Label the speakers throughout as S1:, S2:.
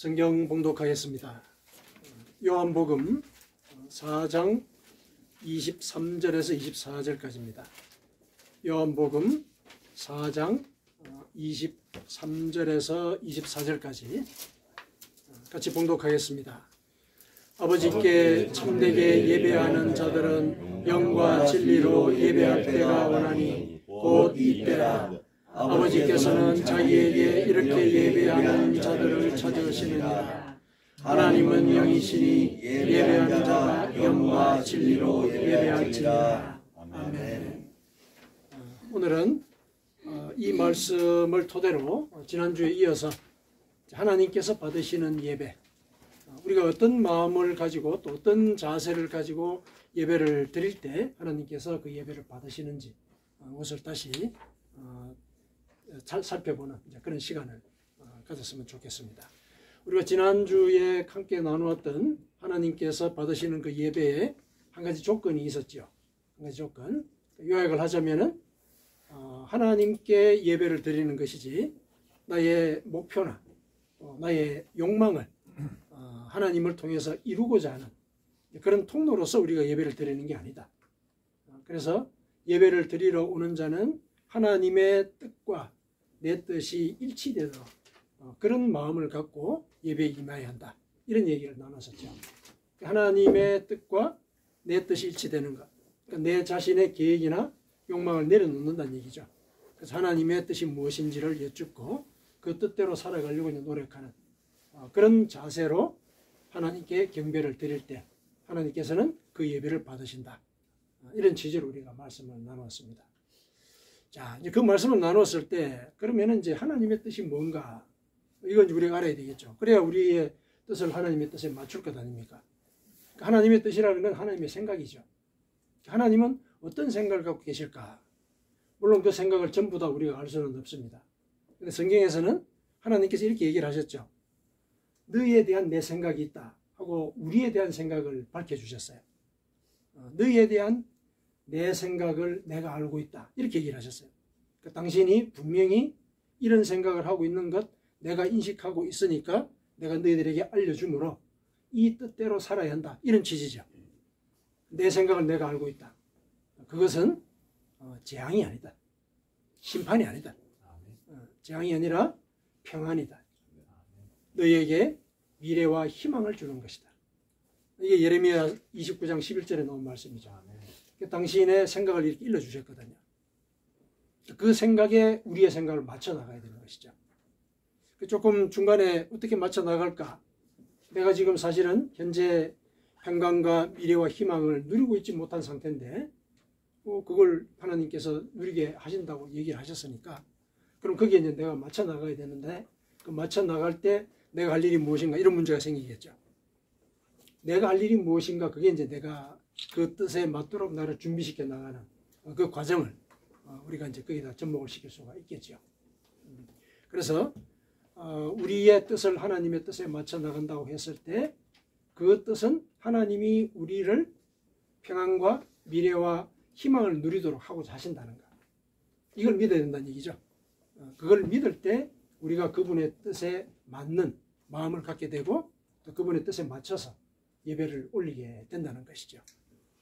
S1: 성경 봉독하겠습니다. 요한복음 4장 23절에서 24절까지입니다. 요한복음 4장 23절에서 24절까지 같이 봉독하겠습니다. 아버지께 참되게 예배하는 자들은 영과 진리로 예배할 때가 오나니 곧 이때라. 아버지께서는 자기에게 이렇게 예배하는 자들을 찾으시느니라. 하나님은 영이시니 예배하는 자가 영과 진리로 예배할지니라. 아멘. 오늘은 이 말씀을 토대로 지난주에 이어서 하나님께서 받으시는 예배, 우리가 어떤 마음을 가지고 또 어떤 자세를 가지고 예배를 드릴 때 하나님께서 그 예배를 받으시는지 그것을 다시 잘 살펴보는 그런 시간을 가졌으면 좋겠습니다. 우리가 지난주에 함께 나누었던 하나님께서 받으시는 그 예배에 한 가지 조건이 있었죠. 한 가지 조건. 요약을 하자면은 하나님께 예배를 드리는 것이지 나의 목표나 나의 욕망을 하나님을 통해서 이루고자 하는 그런 통로로서 우리가 예배를 드리는 게 아니다. 그래서 예배를 드리러 오는 자는 하나님의 뜻과 내 뜻이 일치되도록 그런 마음을 갖고 예배에 임해야 한다. 이런 얘기를 나눴었죠. 하나님의 뜻과 내 뜻이 일치되는 것. 그러니까 내 자신의 계획이나 욕망을 내려놓는다는 얘기죠. 그래서 하나님의 뜻이 무엇인지를 여쭙고 그 뜻대로 살아가려고 노력하는 그런 자세로 하나님께 경배를 드릴 때 하나님께서는 그 예배를 받으신다. 이런 취지로 우리가 말씀을 나누었습니다. 자, 이제 그 말씀을 나눴을 때 그러면은 이제 하나님의 뜻이 뭔가 이건 우리가 알아야 되겠죠. 그래야 우리의 뜻을 하나님의 뜻에 맞출 것 아닙니까? 하나님의 뜻이라는 건 하나님의 생각이죠. 하나님은 어떤 생각을 갖고 계실까? 물론 그 생각을 전부 다 우리가 알 수는 없습니다. 근데 성경에서는 하나님께서 이렇게 얘기를 하셨죠. 너희에 대한 내 생각이 있다 하고 우리에 대한 생각을 밝혀주셨어요. 너희에 대한 내 생각을 내가 알고 있다 이렇게 얘기를 하셨어요. 그러니까 당신이 분명히 이런 생각을 하고 있는 것 내가 인식하고 있으니까 내가 너희들에게 알려주므로 이 뜻대로 살아야 한다 이런 취지죠. 내 생각을 내가 알고 있다. 그것은 재앙이 아니다. 심판이 아니다. 재앙이 아니라 평안이다. 너희에게 미래와 희망을 주는 것이다. 이게 예레미야 29장 11절에 나온 말씀이죠. 당신의 생각을 이렇게 일러주셨거든요. 그 생각에 우리의 생각을 맞춰 나가야 되는 것이죠. 조금 중간에 어떻게 맞춰 나갈까? 내가 지금 사실은 현재 평강과 미래와 희망을 누리고 있지 못한 상태인데 그걸 하나님께서 누리게 하신다고 얘기를 하셨으니까 그럼 거기에 이제 내가 맞춰 나가야 되는데 그 맞춰 나갈 때 내가 할 일이 무엇인가 이런 문제가 생기겠죠. 내가 할 일이 무엇인가 그게 이제 내가 그 뜻에 맞도록 나를 준비시켜 나가는 그 과정을 우리가 이제 거기다 접목을 시킬 수가 있겠죠. 그래서 우리의 뜻을 하나님의 뜻에 맞춰 나간다고 했을 때 그 뜻은 하나님이 우리를 평안과 미래와 희망을 누리도록 하고자 하신다는 것. 이걸 믿어야 된다는 얘기죠. 그걸 믿을 때 우리가 그분의 뜻에 맞는 마음을 갖게 되고 또 그분의 뜻에 맞춰서 예배를 올리게 된다는 것이죠.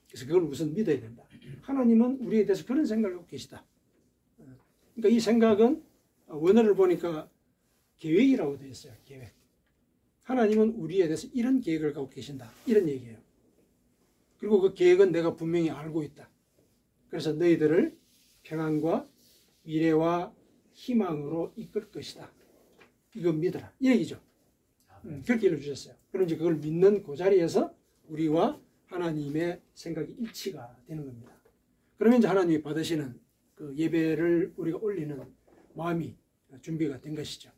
S1: 그래서 그걸 우선 믿어야 된다. 하나님은 우리에 대해서 그런 생각을 갖고 계시다. 그러니까 이 생각은 원어를 보니까 계획이라고 되어 있어요. 계획. 하나님은 우리에 대해서 이런 계획을 갖고 계신다. 이런 얘기예요. 그리고 그 계획은 내가 분명히 알고 있다. 그래서 너희들을 평안과 미래와 희망으로 이끌 것이다. 이거 믿어라. 이 얘기죠. 그렇게 일러주셨어요. 그럼 이제 그걸 믿는 그 자리에서 우리와 하나님의 생각이 일치가 되는 겁니다. 그러면 이제 하나님이 받으시는 그 예배를 우리가 올리는 마음이 준비가 된 것이죠.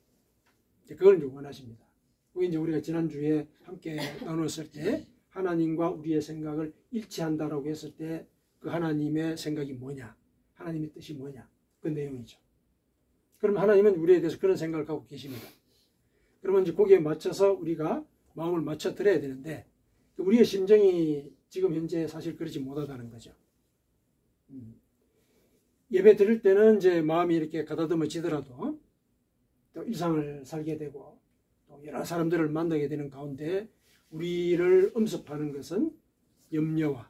S1: 그걸 이제 원하십니다. 그게 이제 우리가 지난주에 함께 나눴을 때 하나님과 우리의 생각을 일치한다라고 했을 때 그 하나님의 생각이 뭐냐, 하나님의 뜻이 뭐냐, 그 내용이죠. 그럼 하나님은 우리에 대해서 그런 생각을 갖고 계십니다. 그러면 이제 거기에 맞춰서 우리가 마음을 맞춰 드려야 되는데 우리의 심정이 지금 현재 사실 그렇지 못하다는 거죠. 예배 드릴 때는 이제 마음이 이렇게 가다듬어지더라도 또 일상을 살게 되고 또 또 여러 사람들을 만나게 되는 가운데 우리를 엄습하는 것은 염려와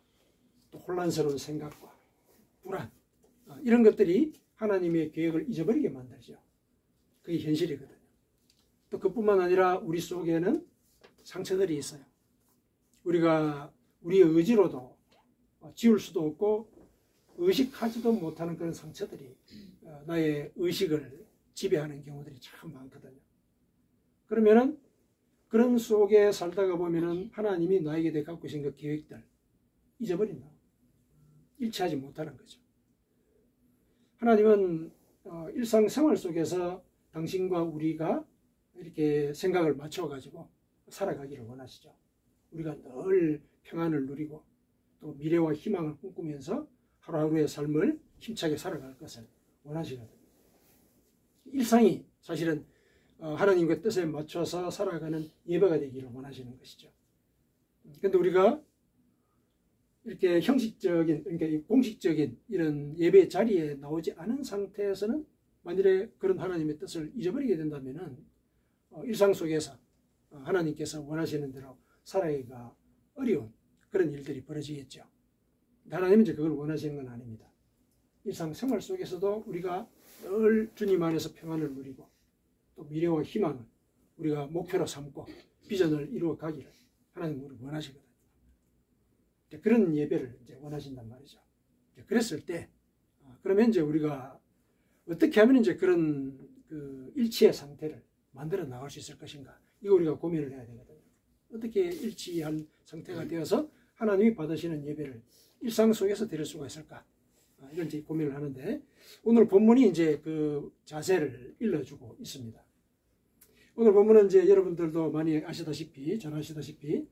S1: 또 혼란스러운 생각과 불안, 이런 것들이 하나님의 계획을 잊어버리게 만들죠. 그게 현실이거든요. 또 그뿐만 아니라 우리 속에는 상처들이 있어요. 우리가 우리의 의지로도 지울 수도 없고 의식하지도 못하는 그런 상처들이 나의 의식을 지배하는 경우들이 참 많거든요. 그러면은 그런 속에 살다가 보면은 하나님이 나에게 대해 갖고 계신 그 계획들 잊어버린다. 일치하지 못하는 거죠. 하나님은 일상생활 속에서 당신과 우리가 이렇게 생각을 맞춰가지고 살아가기를 원하시죠. 우리가 늘 평안을 누리고 또 미래와 희망을 꿈꾸면서 하루하루의 삶을 힘차게 살아갈 것을 원하시거든요. 일상이 사실은 하나님의 뜻에 맞춰서 살아가는 예배가 되기를 원하시는 것이죠. 그런데 우리가 이렇게 형식적인, 그러니까 공식적인 이런 예배 자리에 나오지 않은 상태에서는 만일에 그런 하나님의 뜻을 잊어버리게 된다면은 일상 속에서 하나님께서 원하시는 대로 살아가기가 어려운 그런 일들이 벌어지겠죠. 하나님은 이제 그걸 원하시는 건 아닙니다. 일상생활 속에서도 우리가 늘 주님 안에서 평안을 누리고 또 미래와 희망을 우리가 목표로 삼고 비전을 이루어 가기를 하나님은 우리를 원하시거든요. 그런 예배를 이제 원하신단 말이죠. 그랬을 때 그러면 이제 우리가 어떻게 하면 이제 그런 그 일치의 상태를 만들어 나갈 수 있을 것인가, 이거 우리가 고민을 해야 되거든요. 어떻게 일치한 상태가 되어서 하나님이 받으시는 예배를 일상 속에서 드릴 수가 있을까, 이런 이제 고민을 하는데 오늘 본문이 이제 그 자세를 일러주고 있습니다. 오늘 본문은 이제 여러분들도 많이 아시다시피, 잘 아시다시피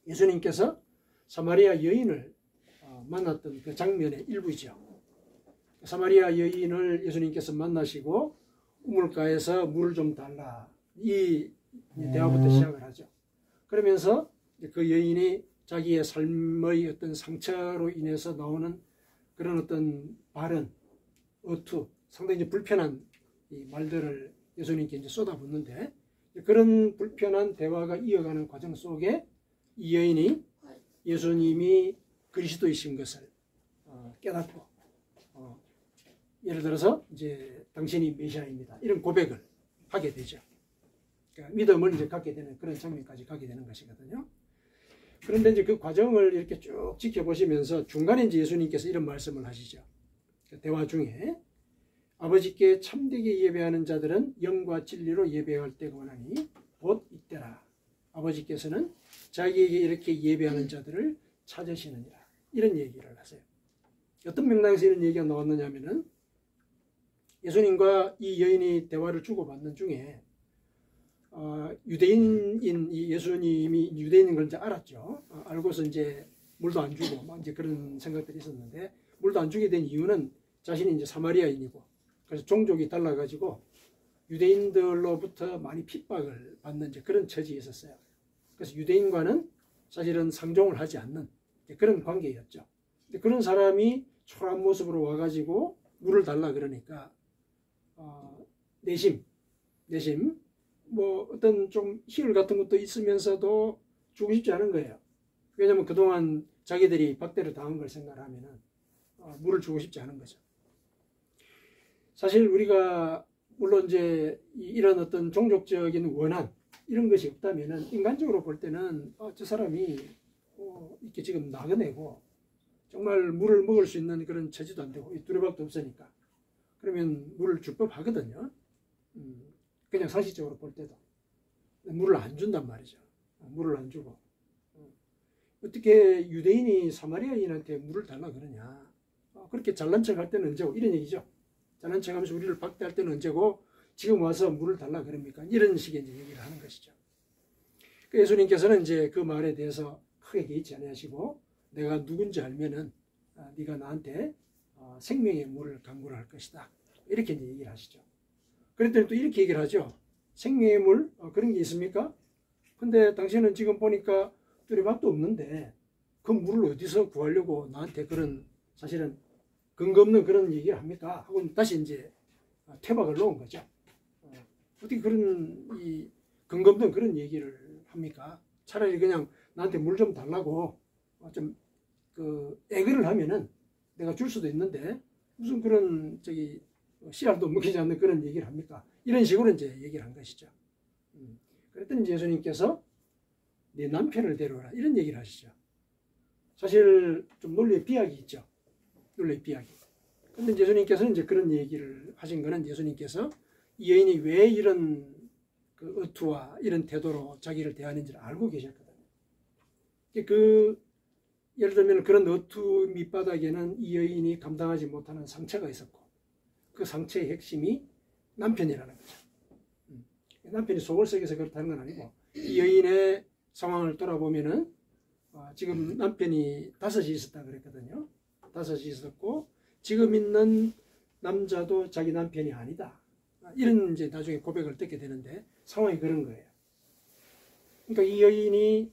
S1: 예수님께서 사마리아 여인을 만났던 그 장면의 일부이죠. 사마리아 여인을 예수님께서 만나시고 우물가에서 물을 좀 달라, 이 대화부터 시작을 하죠. 그러면서 그 여인이 자기의 삶의 어떤 상처로 인해서 나오는 그런 어떤 발언, 어투, 상당히 불편한 이 말들을 예수님께 이제 쏟아붓는데, 그런 불편한 대화가 이어가는 과정 속에 이 여인이 예수님이 그리스도이신 것을 깨닫고, 예를 들어서 이제 당신이 메시아입니다, 이런 고백을 하게 되죠. 그러니까 믿음을 이제 갖게 되는 그런 장면까지 가게 되는 것이거든요. 그런데 이제 그 과정을 이렇게 쭉 지켜보시면서 중간에 이제 예수님께서 이런 말씀을 하시죠. 그 대화 중에 아버지께 참되게 예배하는 자들은 영과 진리로 예배할 때가 오나니 곧 이때라. 아버지께서는 자기에게 이렇게 예배하는 자들을 찾으시느니라. 이런 얘기를 하세요. 어떤 맥락에서 이런 얘기가 나왔느냐 하면은 예수님과 이 여인이 대화를 주고받는 중에 유대인인 이 예수님이 유대인인 걸 이제 알았죠. 알고서 이제 물도 안 주고 막 이제 그런 생각들이 있었는데, 물도 안 주게 된 이유는 자신이 이제 사마리아인이고 그래서 종족이 달라가지고 유대인들로부터 많이 핍박을 받는 이제 그런 처지에 있었어요. 그래서 유대인과는 사실은 상종을 하지 않는 그런 관계였죠. 근데 그런 사람이 초라한 모습으로 와가지고 물을 달라 그러니까 내심 뭐 어떤 좀 희열 같은 것도 있으면서도 주고 싶지 않은 거예요. 왜냐하면 그동안 자기들이 박대를 당한 걸 생각하면은 물을 주고 싶지 않은 거죠. 사실 우리가 물론 이제 이런 어떤 종족적인 원한 이런 것이 없다면은 인간적으로 볼 때는 저 사람이 이렇게 지금 나그네고 정말 물을 먹을 수 있는 그런 처지도 안 되고 두레박도 없으니까 그러면 물을 줄 법하거든요. 그냥 상식적으로 볼 때도 물을 안 준단 말이죠. 물을 안 주고 어떻게 유대인이 사마리아인한테 물을 달라 그러냐, 그렇게 잘난 척 할 때는 언제고, 이런 얘기죠. 잘난 척 하면서 우리를 박대할 때는 언제고 지금 와서 물을 달라 그럽니까, 이런 식의 이제 얘기를 하는 것이죠. 예수님께서는 이제 그 말에 대해서 크게 개의치 않으시고 내가 누군지 알면은 네가 나한테 생명의 물을 강구를 할 것이다, 이렇게 이제 얘기를 하시죠. 그랬더니 또 이렇게 얘기를 하죠. 생명의 물? 그런 게 있습니까? 근데 당신은 지금 보니까 뚜레박도 없는데 그 물을 어디서 구하려고 나한테 그런 사실은 근거 없는 그런 얘기를 합니까? 하고 다시 이제 퇴박을 놓은 거죠. 어떻게 그런 이 근거 없는 그런 얘기를 합니까? 차라리 그냥 나한테 물 좀 달라고 좀 그 애걸을 하면은 내가 줄 수도 있는데 무슨 그런 씨알도 먹히지 않는 그런 얘기를 합니까? 이런 식으로 이제 얘기를 한 것이죠. 그랬더니 이제 예수님께서 네 남편을 데려오라 이런 얘기를 하시죠. 사실 좀 논리의 비약이 있죠. 논리의 비약이. 근데 예수님께서는 이제 그런 얘기를 하신 거는 예수님께서 이 여인이 왜 이런 그 어투와 이런 태도로 자기를 대하는지를 알고 계셨거든요. 예를 들면 그런 어투 밑바닥에는 이 여인이 감당하지 못하는 상처가 있었고 그 상처의 핵심이 남편이라는 거죠. 남편이 속을 썩여서 그렇다는 건 아니고 이 여인의 상황을 돌아보면은 지금 남편이 5이 있었다 그랬거든요. 5이 있었고 지금 있는 남자도 자기 남편이 아니다. 이런 이제 나중에 고백을 듣게 되는데 상황이 그런 거예요. 그러니까 이 여인이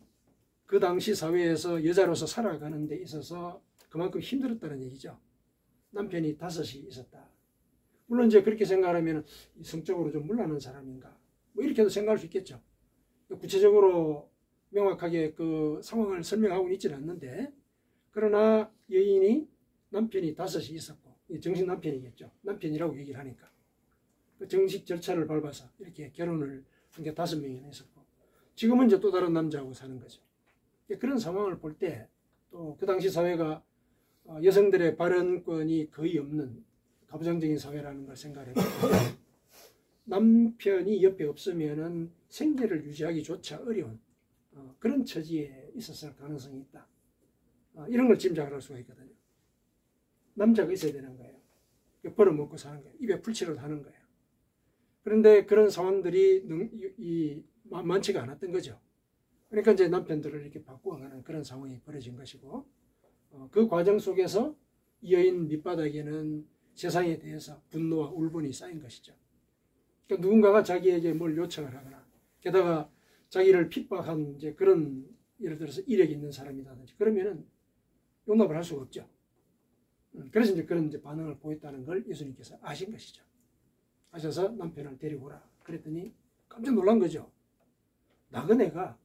S1: 그 당시 사회에서 여자로서 살아가는 데 있어서 그만큼 힘들었다는 얘기죠. 남편이 5이 있었다. 물론 이제 그렇게 생각하면 성적으로 좀 물러난 사람인가 뭐 이렇게도 생각할 수 있겠죠. 구체적으로 명확하게 그 상황을 설명하고는 있지는 않는데 그러나 여인이 남편이 5이 있었고 정식 남편이겠죠. 남편이라고 얘기를 하니까 그 정식 절차를 밟아서 이렇게 결혼을 한 게 5명이나 있었고 지금은 이제 또 다른 남자하고 사는 거죠. 그런 상황을 볼 때 또 그 당시 사회가 여성들의 발언권이 거의 없는 가부장적인 사회라는 걸 생각해 보면 남편이 옆에 없으면은 생계를 유지하기조차 어려운 그런 처지에 있었을 가능성이 있다. 이런 걸 짐작을 할 수가 있거든요. 남자가 있어야 되는 거예요. 벌어먹고 사는 거예요. 입에 풀칠을 하는 거예요. 그런데 그런 상황들이 많지가 않았던 거죠. 그러니까 이제 남편들을 이렇게 바꾸어가는 그런 상황이 벌어진 것이고 그 과정 속에서 이 여인 밑바닥에는 세상에 대해서 분노와 울분이 쌓인 것이죠. 그러니까 누군가가 자기에게 뭘 요청을 하거나 게다가 자기를 핍박한 이제 그런 예를 들어서 이력이 있는 사람이라든지 그러면은 용납을 할 수가 없죠. 그래서 이제 그런 이제 반응을 보였다는 걸 예수님께서 아신 것이죠. 아셔서 남편을 데리고 오라. 그랬더니 깜짝 놀란 거죠. 나그네가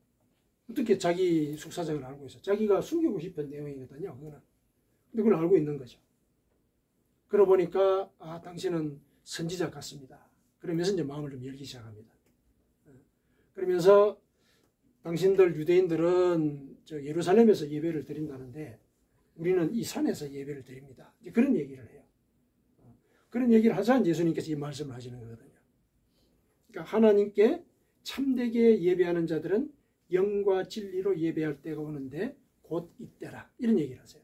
S1: 어떻게 자기 숙사장을 알고 있어? 자기가 숨기고 싶은 내용이거든요. 그거는. 근데 그걸 알고 있는 거죠. 그러고 보니까 당신은 선지자 같습니다. 그러면서 이제 마음을 좀 열기 시작합니다. 그러면서 당신들 유대인들은 저 예루살렘에서 예배를 드린다는데 우리는 이 산에서 예배를 드립니다. 이제 그런 얘기를 해요. 그런 얘기를 하자 예수님께서 이 말씀을 하시는 거거든요. 그러니까 하나님께 참되게 예배하는 자들은 영과 진리로 예배할 때가 오는데 곧 이때라. 이런 얘기를 하세요.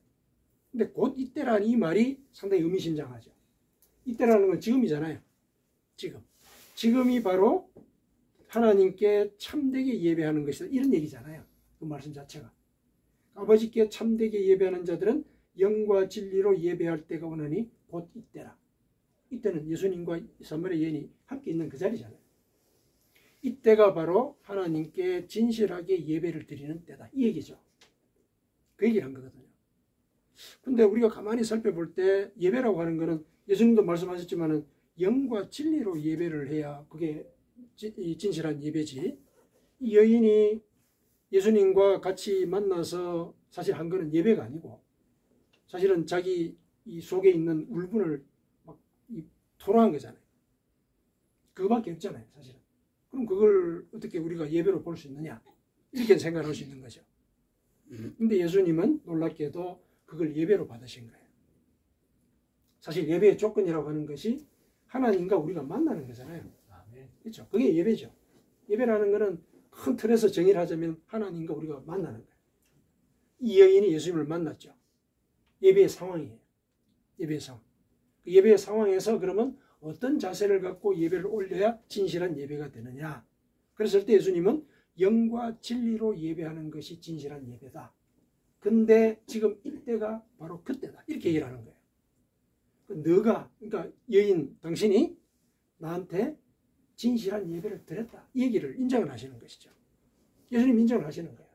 S1: 근데 곧 이때라는 이 말이 상당히 의미심장하죠. 이때라는 건 지금이잖아요. 지금이 바로 하나님께 참되게 예배하는 것이다. 이런 얘기잖아요. 그 말씀 자체가. 아버지께 참되게 예배하는 자들은 영과 진리로 예배할 때가 오느니 곧 이때라. 이때는 예수님과 사마리아 여인이 함께 있는 그 자리잖아요. 이때가 바로 하나님께 진실하게 예배를 드리는 때다. 이 얘기죠. 그 얘기를 한 거거든요. 근데 우리가 가만히 살펴볼 때 예배라고 하는 거는 예수님도 말씀하셨지만은 영과 진리로 예배를 해야 그게 진실한 예배지. 이 여인이 예수님과 같이 만나서 사실 한 거는 예배가 아니고 사실은 자기 이 속에 있는 울분을 막 토로한 거잖아요. 그거밖에 없잖아요, 사실은. 그럼 그걸 어떻게 우리가 예배로 볼 수 있느냐? 이렇게 생각할 수 있는 거죠. 근데 예수님은 놀랍게도 그걸 예배로 받으신 거예요. 사실 예배의 조건이라고 하는 것이 하나님과 우리가 만나는 거잖아요. 그렇죠? 그게 예배죠. 예배라는 것은 큰 틀에서 정의를 하자면 하나님과 우리가 만나는 거예요. 이 여인이 예수님을 만났죠. 예배의 상황이에요. 예배의 상황. 그 예배의 상황에서 그러면 어떤 자세를 갖고 예배를 올려야 진실한 예배가 되느냐. 그랬을 때 예수님은 영과 진리로 예배하는 것이 진실한 예배다. 근데 지금 이때가 바로 그때다. 이렇게 얘기를 하는 거예요. 너가, 그러니까 여인, 당신이 나한테 진실한 예배를 드렸다. 이 얘기를 인정을 하시는 것이죠. 예수님 인정을 하시는 거예요.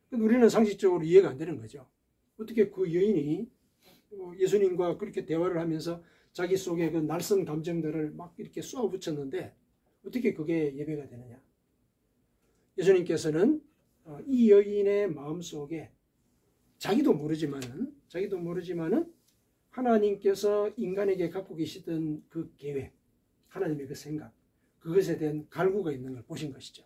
S1: 근데 우리는 상식적으로 이해가 안 되는 거죠. 어떻게 그 여인이 예수님과 그렇게 대화를 하면서 자기 속에 그 날선 감정들을 막 이렇게 쏘아 붙였는데 어떻게 그게 예배가 되느냐. 예수님께서는 이 여인의 마음속에 자기도 모르지만은 하나님께서 인간에게 갖고 계시던 그 계획, 하나님의 그 생각, 그것에 대한 갈구가 있는 걸 보신 것이죠.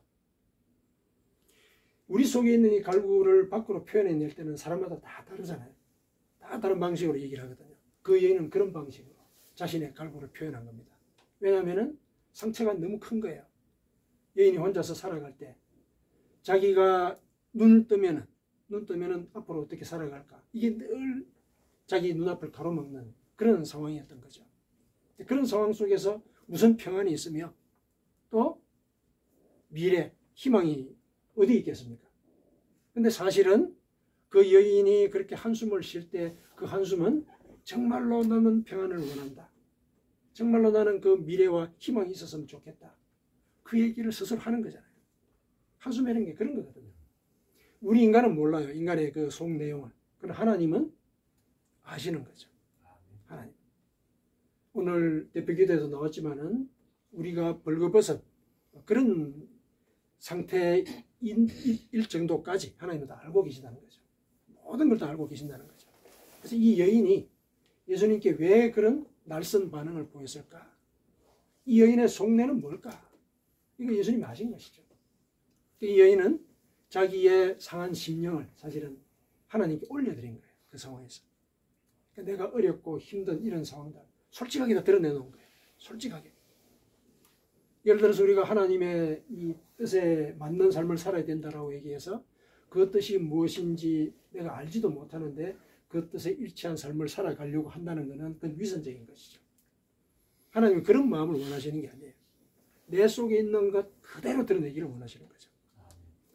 S1: 우리 속에 있는 이 갈구를 밖으로 표현해낼 때는 사람마다 다 다르잖아요. 다 다른 방식으로 얘기를 하거든요. 그 여인은 그런 방식으로 자신의 갈구를 표현한 겁니다. 왜냐하면 상처가 너무 큰 거예요. 여인이 혼자서 살아갈 때 자기가 눈을 뜨면은 앞으로 어떻게 살아갈까, 이게 늘 자기 눈앞을 가로막는 그런 상황이었던 거죠. 그런 상황 속에서 무슨 평안이 있으며 또 미래, 희망이 어디 있겠습니까? 근데 사실은 그 여인이 그렇게 한숨을 쉴 때 그 한숨은 정말로 나는 평안을 원한다, 정말로 나는 그 미래와 희망이 있었으면 좋겠다, 그 얘기를 스스로 하는 거잖아요. 한숨이라는 게 그런 거거든요. 우리 인간은 몰라요, 인간의 그 속 내용을. 그러나 하나님은 아시는 거죠. 하나님. 오늘 대표기도에도 나왔지만은 우리가 벌거벗은 그런 상태일 정도까지 하나님은 다 알고 계신다는 거죠. 모든 걸 다 알고 계신다는 거죠. 그래서 이 여인이 예수님께 왜 그런 날선 반응을 보였을까? 이 여인의 속내는 뭘까? 이거 예수님이 아신 것이죠. 이 여인은 자기의 상한 심령을 사실은 하나님께 올려드린 거예요. 그 상황에서. 내가 어렵고 힘든 이런 상황들 솔직하게 다 드러내놓은 거예요. 솔직하게. 예를 들어서 우리가 하나님의 이 뜻에 맞는 삶을 살아야 된다라고 얘기해서 그 뜻이 무엇인지 내가 알지도 못하는데 그 뜻에 일치한 삶을 살아가려고 한다는 것은 그건 위선적인 것이죠. 하나님은 그런 마음을 원하시는 게 아니에요. 내 속에 있는 것 그대로 드러내기를 원하시는 거죠.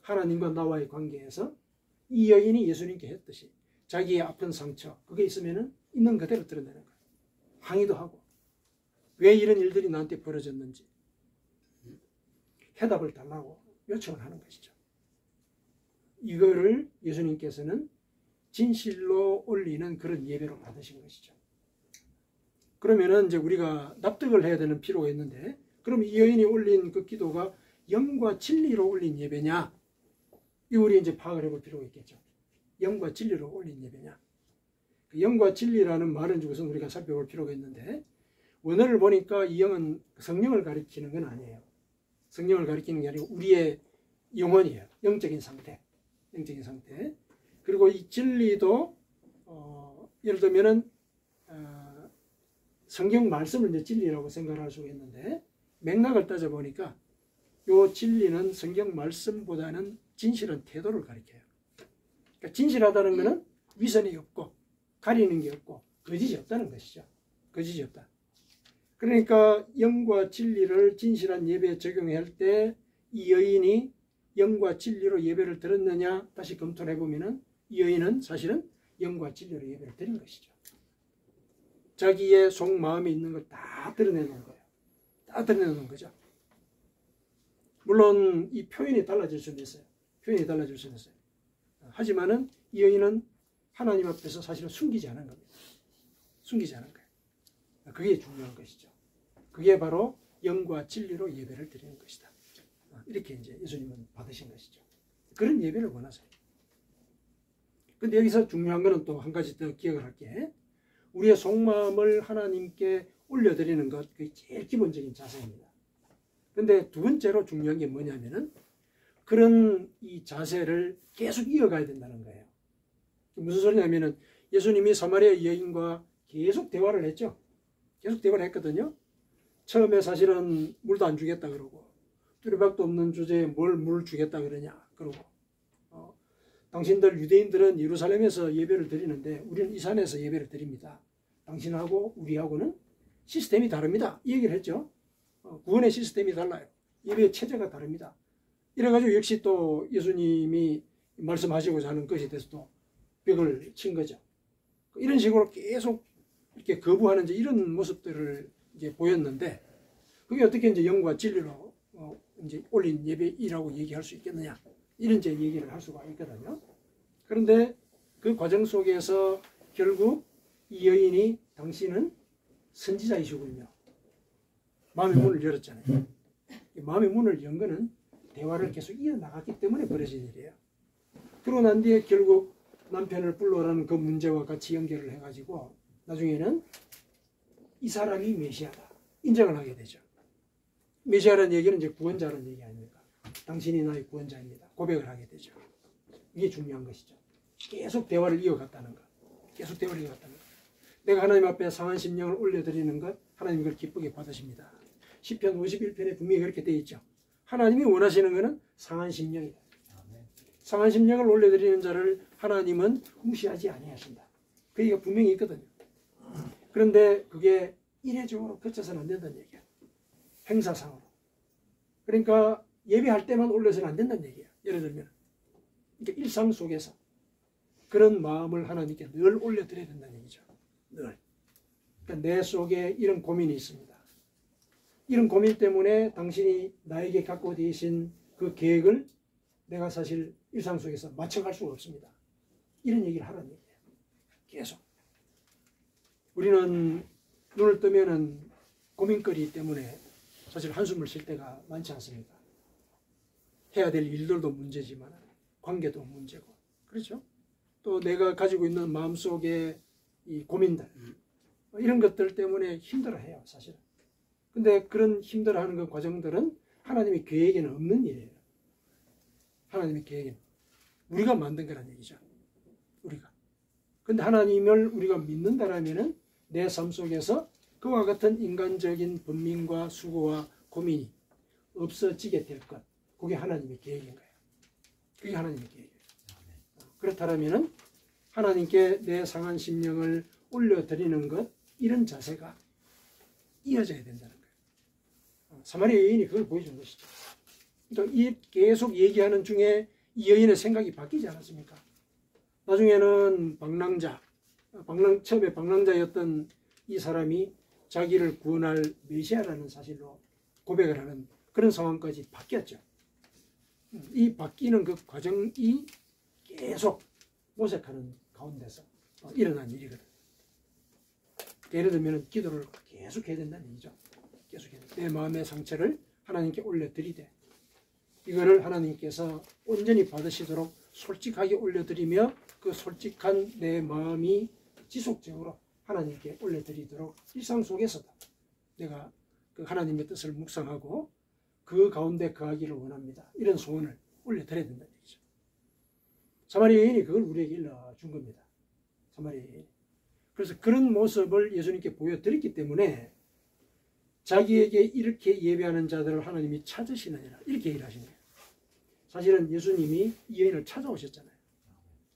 S1: 하나님과 나와의 관계에서 이 여인이 예수님께 했듯이 자기의 아픈 상처, 그게 있으면은 있는 그대로 드러내는 거예요. 항의도 하고 왜 이런 일들이 나한테 벌어졌는지 해답을 달라고 요청을 하는 것이죠. 이거를 예수님께서는 진실로 올리는 그런 예배로 받으신 것이죠. 그러면은 이제 우리가 납득을 해야 되는 필요가 있는데, 그럼 이 여인이 올린 그 기도가 영과 진리로 올린 예배냐? 이 우리 이제 파악을 해볼 필요가 있겠죠. 영과 진리로 올린 예배냐? 그 영과 진리라는 말은 우선 우리가 살펴볼 필요가 있는데, 원어를 보니까 이 영은 성령을 가리키는 건 아니에요. 성령을 가리키는 게 아니고 우리의 영혼이에요. 영적인 상태. 영적인 상태. 그리고 이 진리도 예를 들면은 성경 말씀을 이제 진리라고 생각할 수가 있는데, 맥락을 따져보니까 이 진리는 성경 말씀보다는 진실한 태도를 가리켜요. 그러니까 진실하다는 것은 위선이 없고 가리는 게 없고 거짓이 없다는 것이죠. 거짓이 없다. 그러니까 영과 진리를 진실한 예배에 적용할 때 이 여인이 영과 진리로 예배를 드렸느냐 다시 검토를 해보면 이 여인은 사실은 영과 진리로 예배를 드린 것이죠. 자기의 속마음에 있는 걸 다 드러내는 거예요. 다 드러내는 거죠. 물론 이 표현이 달라질 수는 있어요. 표현이 달라질 수는 있어요. 하지만은 이 여인은 하나님 앞에서 사실은 숨기지 않은 겁니다. 숨기지 않은 거예요. 그게 중요한 것이죠. 그게 바로 영과 진리로 예배를 드리는 것이다. 이렇게 이제 예수님은 받으신 것이죠. 그런 예배를 원하세요. 근데 여기서 중요한 것은 또 한 가지 더 기억을 할게. 우리의 속마음을 하나님께 올려드리는 것, 그게 제일 기본적인 자세입니다. 근데 두 번째로 중요한 게 뭐냐면은 그런 이 자세를 계속 이어가야 된다는 거예요. 무슨 소리냐면은 예수님이 사마리아 여인과 계속 대화를 했죠. 계속 대화를 했거든요. 처음에 사실은 물도 안 주겠다 그러고 뚜레박도 없는 주제에 뭘 물 주겠다 그러냐 그러고 당신들 유대인들은 예루살렘에서 예배를 드리는데 우리는 이 산에서 예배를 드립니다. 당신하고 우리하고는 시스템이 다릅니다. 이 얘기를 했죠. 구원의 시스템이 달라요. 예배의 체제가 다릅니다. 이래가지고 역시 또 예수님이 말씀하시고자 하는 것에 대해서 또 벽을 친 거죠. 이런 식으로 계속 이렇게 거부하는 이런 모습들을 이제 보였는데, 그게 어떻게 이제 영과 진리로 이제 올린 예배이라고 얘기할 수 있겠느냐, 이런 이제 얘기를 할 수가 있거든요. 그런데 그 과정 속에서 결국 이 여인이 당신은 선지자이시군요. 마음의 문을 열었잖아요. 마음의 문을 연 거는 대화를 계속 이어나갔기 때문에 벌어진 일이에요. 그러고 난 뒤에 결국 남편을 불러라는 그 문제와 같이 연결을 해가지고 나중에는 이 사람이 메시아다 인정을 하게 되죠. 메시아라는 얘기는 이제 구원자라는 얘기 아닙니까? 당신이 나의 구원자입니다. 고백을 하게 되죠. 이게 중요한 것이죠. 계속 대화를 이어갔다는 것. 계속 대화를 이어갔다는 것. 내가 하나님 앞에 상한 심령을 올려드리는 것, 하나님 그걸 기쁘게 받으십니다. 시편 51편에 분명히 그렇게 되어 있죠. 하나님이 원하시는 것은 상한 심령이다. 상한 심령을 올려드리는 자를 하나님은 무시하지 아니하신다. 그 얘기가 분명히 있거든요. 그런데 그게 이례적으로 거쳐서는 안 된다는 얘기야. 행사상으로. 그러니까 예배할 때만 올려서는 안 된다는 얘기야. 예를 들면 그러니까 일상 속에서 그런 마음을 하나님께 늘 올려드려야 된다는 얘기죠. 늘. 그러니까 내 속에 이런 고민이 있습니다. 이런 고민 때문에 당신이 나에게 갖고 계신 그 계획을 내가 사실 일상 속에서 맞춰갈 수가 없습니다. 이런 얘기를 하라는 얘기예요. 계속. 우리는 눈을 뜨면은 고민거리 때문에 사실 한숨을 쉴 때가 많지 않습니까? 해야 될 일들도 문제지만 관계도 문제고. 그렇죠? 또 내가 가지고 있는 마음속에 이 고민들 이런 것들 때문에 힘들어해요. 사실은. 근데 그런 힘들어하는 그 과정들은 하나님의 계획에는 없는 일이에요. 하나님의 계획은 우리가 만든 거란 얘기죠. 우리가. 근데 하나님을 우리가 믿는다라면은 내 삶 속에서 그와 같은 인간적인 번민과 수고와 고민이 없어지게 될 것. 그게 하나님의 계획인 거예요. 그게 하나님의 계획이에요. 그렇다면은 하나님께 내 상한 심령을 올려드리는 것, 이런 자세가 이어져야 된다는 거예요. 사마리아 여인이 그걸 보여준 것이죠. 그러니까 이 계속 얘기하는 중에 이 여인의 생각이 바뀌지 않았습니까? 나중에는 처음에 방랑자였던 이 사람이 자기를 구원할 메시아라는 사실로 고백을 하는 그런 상황까지 바뀌었죠. 이 바뀌는 그 과정이 계속 모색하는 가운데서 일어난 일이거든요. 예를 들면 기도를 계속 해야 된다는 얘기죠. 계속 해야 돼. 내 마음의 상처를 하나님께 올려드리되 이거를 하나님께서 온전히 받으시도록 솔직하게 올려드리며 그 솔직한 내 마음이 지속적으로 하나님께 올려드리도록 일상 속에서도 내가 그 하나님의 뜻을 묵상하고 그 가운데 거하기를 원합니다. 이런 소원을 올려드려야 된다는 얘기죠. 사마리아 여인이 그걸 우리에게 일러준 겁니다. 사마리아 여인. 그래서 그런 모습을 예수님께 보여드렸기 때문에 자기에게 이렇게 예배하는 자들을 하나님이 찾으시느니라 이렇게 얘기를 하신 거예요. 사실은 예수님이 이 여인을 찾아오셨잖아요.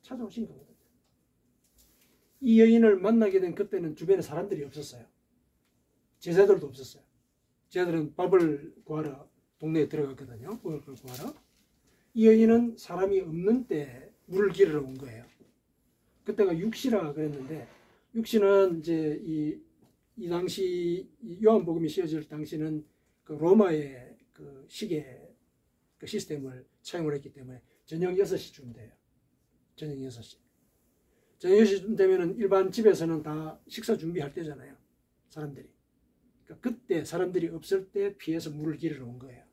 S1: 찾아오신 거거든요. 이 여인을 만나게 된 그때는 주변에 사람들이 없었어요. 제자들도 없었어요. 제자들은 밥을 구하러 동네에 들어갔거든요. 먹을 걸 구하러. 이 여인은 사람이 없는 때 물을 기르러 온 거예요. 그때가 육시라 그랬는데 육시는 이제 이 당시 요한복음이 씌어질 당시는 그 로마의 그 시계 그 시스템을 차용을 했기 때문에 저녁 6시쯤 돼요. 저녁 6시. 저녁 6시쯤 되면은 일반 집에서는 다 식사 준비할 때잖아요. 사람들이. 그러니까 그때 사람들이 없을 때 피해서 물을 기르러 온 거예요.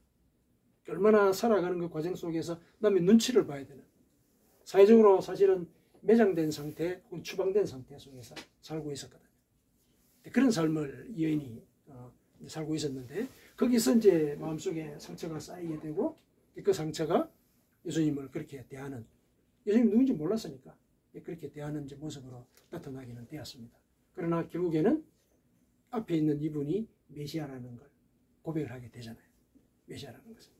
S1: 얼마나 살아가는 그 과정 속에서 남의 눈치를 봐야 되는. 사회적으로 사실은 매장된 상태 혹은 추방된 상태 속에서 살고 있었거든요. 그런 삶을 이 여인이 살고 있었는데 거기서 이제 마음속에 상처가 쌓이게 되고 그 상처가 예수님을 그렇게 대하는 예수님 누군지 몰랐으니까 그렇게 대하는 이제 모습으로 나타나기는 되었습니다. 그러나 결국에는 앞에 있는 이분이 메시아라는 걸 고백을 하게 되잖아요. 메시아라는 것을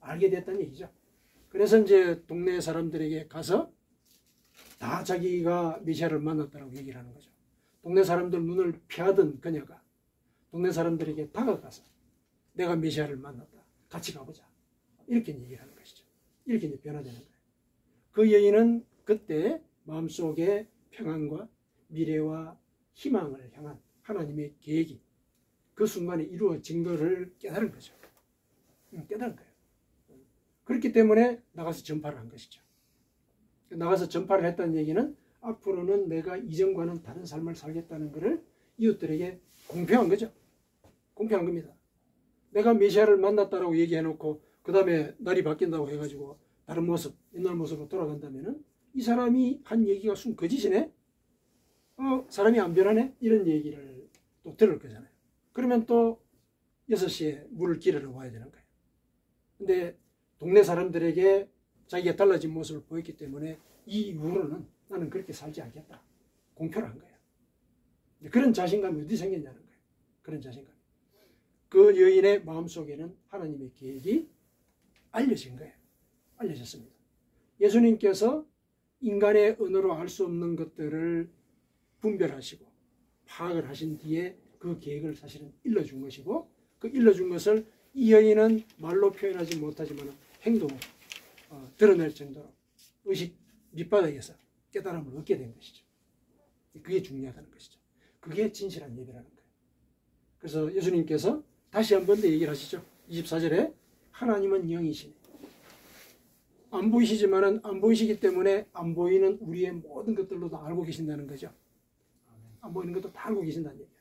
S1: 알게 됐다는 얘기죠. 그래서 이제 동네 사람들에게 가서 다 자기가 메시아를 만났다고 얘기를 하는 거죠. 동네 사람들 눈을 피하던 그녀가 동네 사람들에게 다가가서 내가 메시아를 만났다. 같이 가보자. 이렇게 얘기를 하는 것이죠. 이렇게 이제 변화되는 거예요. 그 여인은 그때 마음속에 평안과 미래와 희망을 향한 하나님의 계획이 그 순간에 이루어진 것을 깨달은 거죠. 깨달은 거예요. 그렇기 때문에 나가서 전파를 한 것이죠. 나가서 전파를 했다는 얘기는 앞으로는 내가 이전과는 다른 삶을 살겠다는 것을 이웃들에게 공표한 거죠. 공표한 겁니다. 내가 메시아를 만났다라고 얘기해놓고 그 다음에 날이 바뀐다고 해가지고 다른 모습, 옛날 모습으로 돌아간다면은 이 사람이 한 얘기가 순 거짓이네? 사람이 안 변하네? 이런 얘기를 또 들을 거잖아요. 그러면 또 6시에 물을 기르러 와야 되는 거예요. 근데 동네 사람들에게 자기가 달라진 모습을 보였기 때문에 이 이후로는 나는 그렇게 살지 않겠다. 공표를 한 거예요. 그런 자신감이 어디 생겼냐는 거예요. 그런 자신감. 그 여인의 마음속에는 하나님의 계획이 알려진 거예요. 알려졌습니다. 예수님께서 인간의 언어로 알 수 없는 것들을 분별하시고 파악을 하신 뒤에 그 계획을 사실은 일러준 것이고, 그 일러준 것을 이 여인은 말로 표현하지 못하지만 행동으로 드러낼 정도로 의식 밑바닥에서 깨달음을 얻게 된 것이죠. 그게 중요하다는 것이죠. 그게 진실한 예배라는 거예요. 그래서 예수님께서 다시 한 번 더 얘기를 하시죠. 24절에 하나님은 영이시네. 안 보이시지만은 안 보이시기 때문에 안 보이는 우리의 모든 것들로도 알고 계신다는 거죠. 안 보이는 것도 다 알고 계신다는 얘기예요.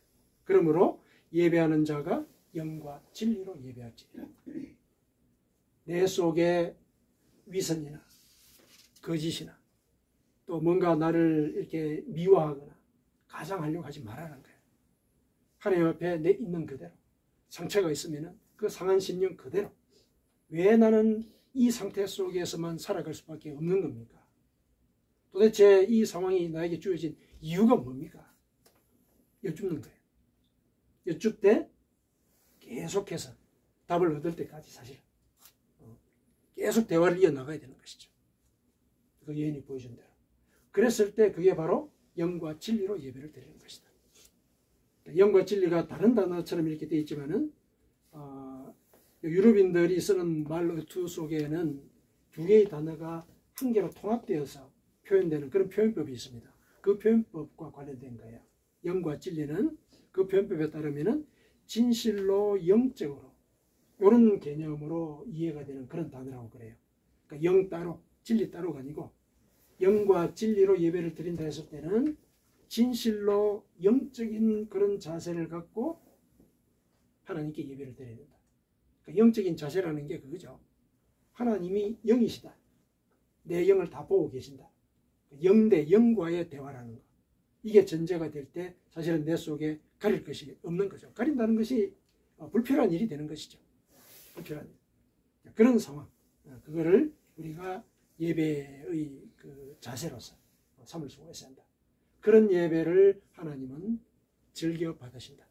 S1: 그러므로 예배하는 자가 영과 진리로 예배할지니라. 내 속에 위선이나 거짓이나 또 뭔가 나를 이렇게 미워하거나 가장하려고 하지 말라는 거예요. 하나님 앞에 내 있는 그대로, 상처가 있으면 그 상한 심령 그대로, 왜 나는 이 상태 속에서만 살아갈 수밖에 없는 겁니까? 도대체 이 상황이 나에게 주어진 이유가 뭡니까? 여쭙는 거예요. 여쭙되 계속해서 답을 얻을 때까지 사실 계속 대화를 이어나가야 되는 것이죠. 그 여인이 보여준 대로. 그랬을 때 그게 바로 영과 진리로 예배를 드리는 것이다. 영과 진리가 다른 단어처럼 이렇게 되어 있지만은 유럽인들이 쓰는 말어투 속에는 두 개의 단어가 한 개로 통합되어서 표현되는 그런 표현법이 있습니다. 그 표현법과 관련된 거예요. 영과 진리는 그 표현법에 따르면은 진실로 영적으로 이런 개념으로 이해가 되는 그런 단어라고 그래요. 그러니까 영 따로 진리 따로가 아니고 영과 진리로 예배를 드린다 했을 때는 진실로 영적인 그런 자세를 갖고 하나님께 예배를 드려야 된다. 그러니까 영적인 자세라는 게 그거죠. 하나님이 영이시다. 내 영을 다 보고 계신다. 영 대 영과의 대화라는 거. 이게 전제가 될 때 사실은 내 속에 가릴 것이 없는 거죠. 가린다는 것이 불필요한 일이 되는 것이죠. 불필요한 일. 그런 상황. 그거를 우리가 예배의 그 자세로서 삼을 수가 있어야 한다. 그런 예배를 하나님은 즐겨 받으신다.